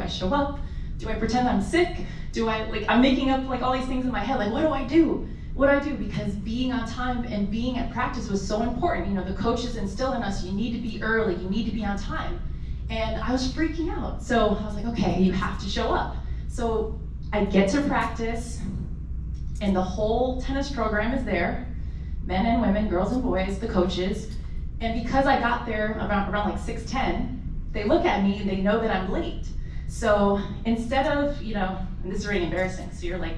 I show up? Do I pretend I'm sick? I'm making up like all these things in my head, like what do I do? What do I do? Because being on time and being at practice was so important. You know, the coaches instill in us, you need to be early, you need to be on time. And I was freaking out. So I was like, okay, you have to show up. So I get to practice, and the whole tennis program is there, men and women, girls and boys, the coaches. And because I got there around like 6:10, they look at me and they know that I'm late. So instead of, you know, and this is really embarrassing, so you're like,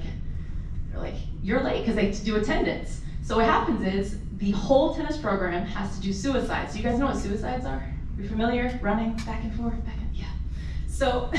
you're late because they do attendance. So what happens is the whole tennis program has to do suicides. So you guys know what suicides are? You're familiar? Running back and forth, yeah. So,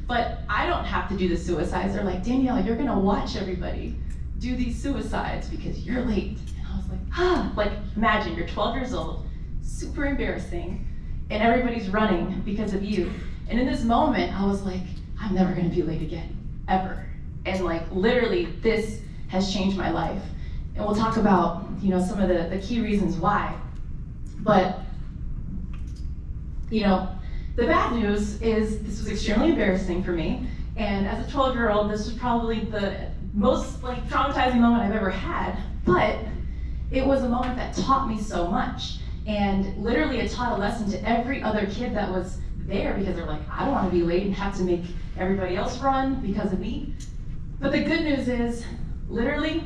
but I don't have to do the suicides. They're like, Danielle, you're gonna watch everybody do these suicides because you're late. And I was like, like imagine you're 12 years old, super embarrassing, and everybody's running because of you. And in this moment, I was like, I'm never gonna be late again, ever. And like literally, this has changed my life. And we'll talk about, you know, some of the key reasons why. But, you know, the bad news is this was extremely embarrassing for me. And as a 12-year-old, this was probably the most like traumatizing moment I've ever had. But it was a moment that taught me so much. And literally it taught a lesson to every other kid that was there, because they're like, I don't want to be late and have to make everybody else run because of me. But the good news is, literally,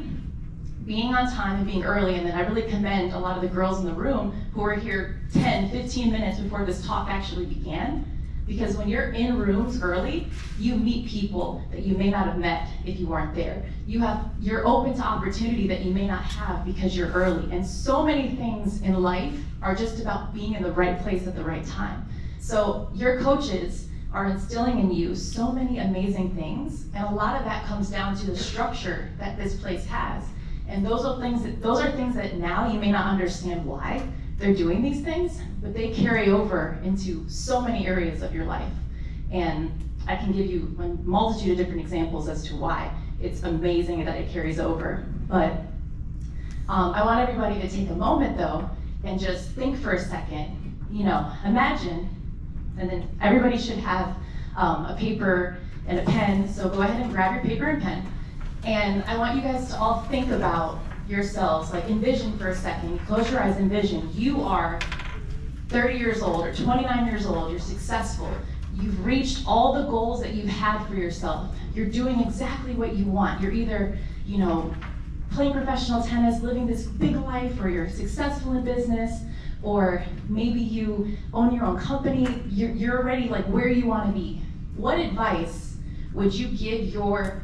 being on time and being early, and then I really commend a lot of the girls in the room who were here 10, 15 minutes before this talk actually began, because when you're in rooms early, you meet people that you may not have met if you weren't there. You're open to opportunity that you may not have because you're early. And so many things in life are just about being in the right place at the right time. So your coaches are instilling in you so many amazing things, and a lot of that comes down to the structure that this place has. And those are things that now you may not understand why they're doing these things, but they carry over into so many areas of your life. And I can give you a multitude of different examples as to why. It's amazing that it carries over. But I want everybody to take a moment though, and just think for a second, you know, imagine. And then everybody should have a paper and a pen, so go ahead and grab your paper and pen. And I want you guys to all think about yourselves, like envision for a second, close your eyes, envision. You are 30 years old or 29 years old, you're successful. You've reached all the goals that you've had for yourself. You're doing exactly what you want. You're either, you know, playing professional tennis, living this big life, or you're successful in business, or maybe you own your own company. You're already like where you want to be. What advice would you give your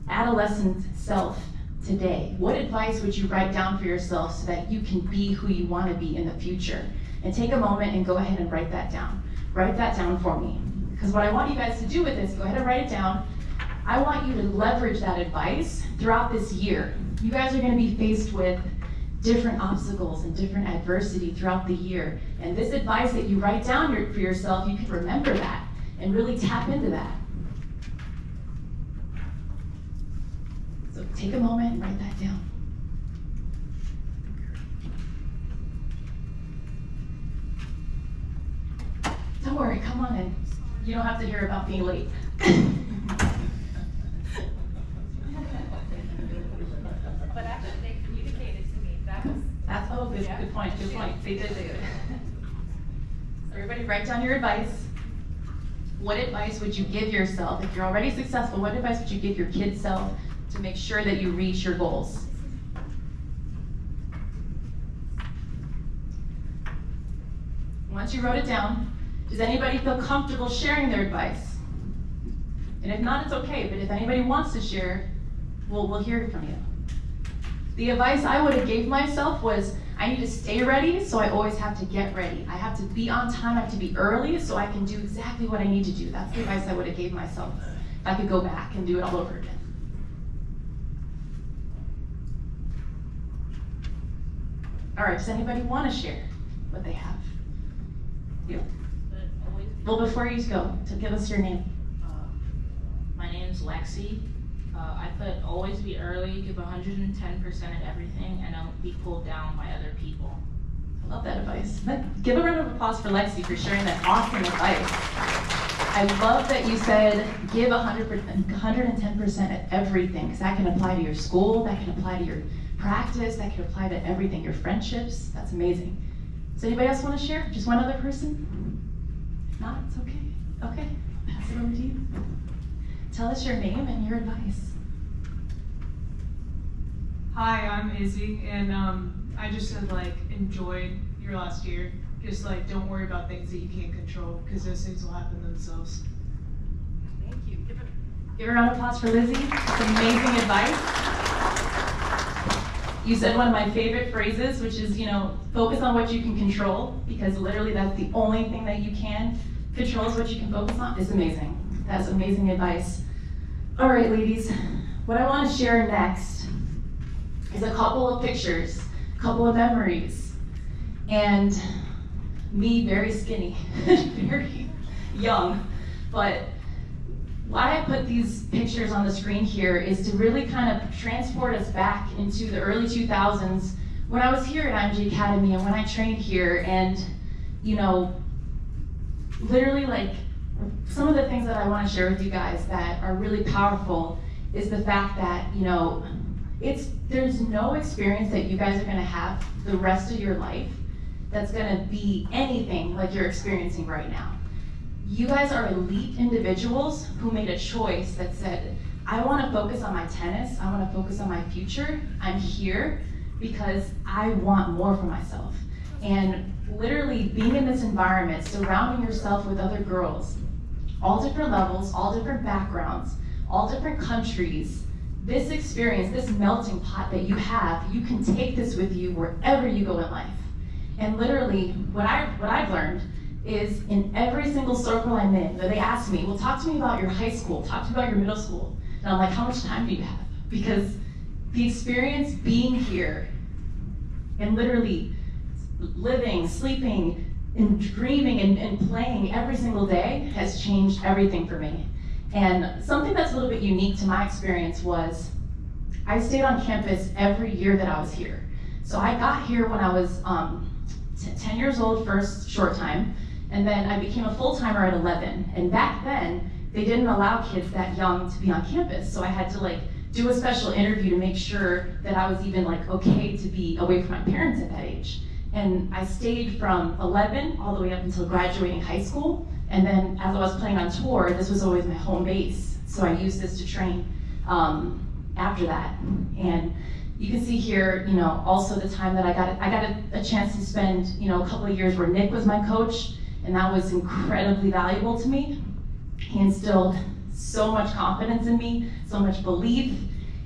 adolescent self today? What advice would you write down for yourself so that you can be who you want to be in the future? And take a moment and go ahead and write that down. Write that down for me. Because what I want you guys to do with this, go ahead and write it down. I want you to leverage that advice throughout this year. You guys are going to be faced with different obstacles and different adversity throughout the year. And this advice that you write down for yourself, you can remember that and really tap into that. So take a moment and write that down. Don't worry, come on in. You don't have to hear about being late. But actually, they communicated to me. That's good point. They did. So everybody write down your advice. What advice would you give yourself? If you're already successful, what advice would you give your kid self to make sure that you reach your goals? Once you wrote it down, does anybody feel comfortable sharing their advice? And if not, it's okay, but if anybody wants to share, we'll hear from you. The advice I would have gave myself was, I need to stay ready, so I always have to get ready. I have to be on time, I have to be early, so I can do exactly what I need to do. That's the advice I would have gave myself if I could go back and do it all over again. All right, does anybody want to share what they have? You? Well, before you go, give us your name. My name's Lexi. I could always be early, give 110% at everything, and don't be pulled down by other people. I love that advice. Give a round of applause for Lexi for sharing that awesome advice. I love that you said give 110% at everything, because that can apply to your school, that can apply to your practice, that can apply to everything, your friendships. That's amazing. Does anybody else want to share? Just one other person? If not, it's okay. Okay, I'll pass it over to you. Tell us your name and your advice. Hi, I'm Izzy, and I just said, like, enjoy your last year. Just, like, don't worry about things that you can't control, because those things will happen themselves. Thank you. Give a round of applause for Lizzie. That's amazing advice. You said one of my favorite phrases, which is, focus on what you can control, because literally that's the only thing that you can control is what you can focus on. It's amazing. That's amazing advice. All right, ladies, what I want to share next is a couple of pictures, a couple of memories, and me very skinny, very young. But why I put these pictures on the screen here is to really kind of transport us back into the early 2000s when I was here at IMG Academy and when I trained here, and literally, like, some of the things that I want to share with you guys that are really powerful is the fact that, there's no experience that you guys are going to have the rest of your life that's going to be anything like you're experiencing right now. You guys are elite individuals who made a choice that said, I want to focus on my tennis, I want to focus on my future, I'm here because I want more for myself. And literally being in this environment, surrounding yourself with other girls, all different levels, all different backgrounds, all different countries, this experience, this melting pot that you have, you can take this with you wherever you go in life. And literally, what I've learned is in every single circle I'm in, they ask me, well, talk to me about your high school, talk to me about your middle school. And I'm like, how much time do you have? Because the experience being here and literally living, sleeping, and dreaming and playing every single day has changed everything for me. And something that's a little bit unique to my experience was I stayed on campus every year that I was here. So I got here when I was 10 years old first short time, and then I became a full-timer at 11. And back then, they didn't allow kids that young to be on campus. So I had to do a special interview to make sure that I was even okay to be away from my parents at that age. And I stayed from 11 all the way up until graduating high school. And then as I was playing on tour, this was always my home base. So I used this to train after that. And you can see here, also the time that I got a chance to spend, a couple of years where Nick was my coach, and that was incredibly valuable to me. He instilled so much confidence in me, so much belief.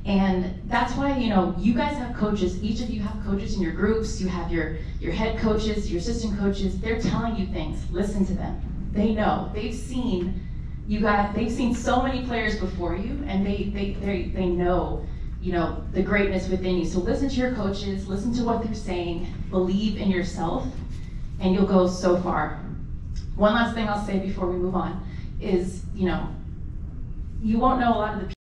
And that's why, you guys have coaches, each of you have coaches in your groups, you have your head coaches, your assistant coaches, they're telling you things, listen to them. They know, they've seen so many players before you, and they know, the greatness within you. So listen to your coaches, listen to what they're saying, believe in yourself, and you'll go so far. One last thing I'll say before we move on is, you won't know a lot of the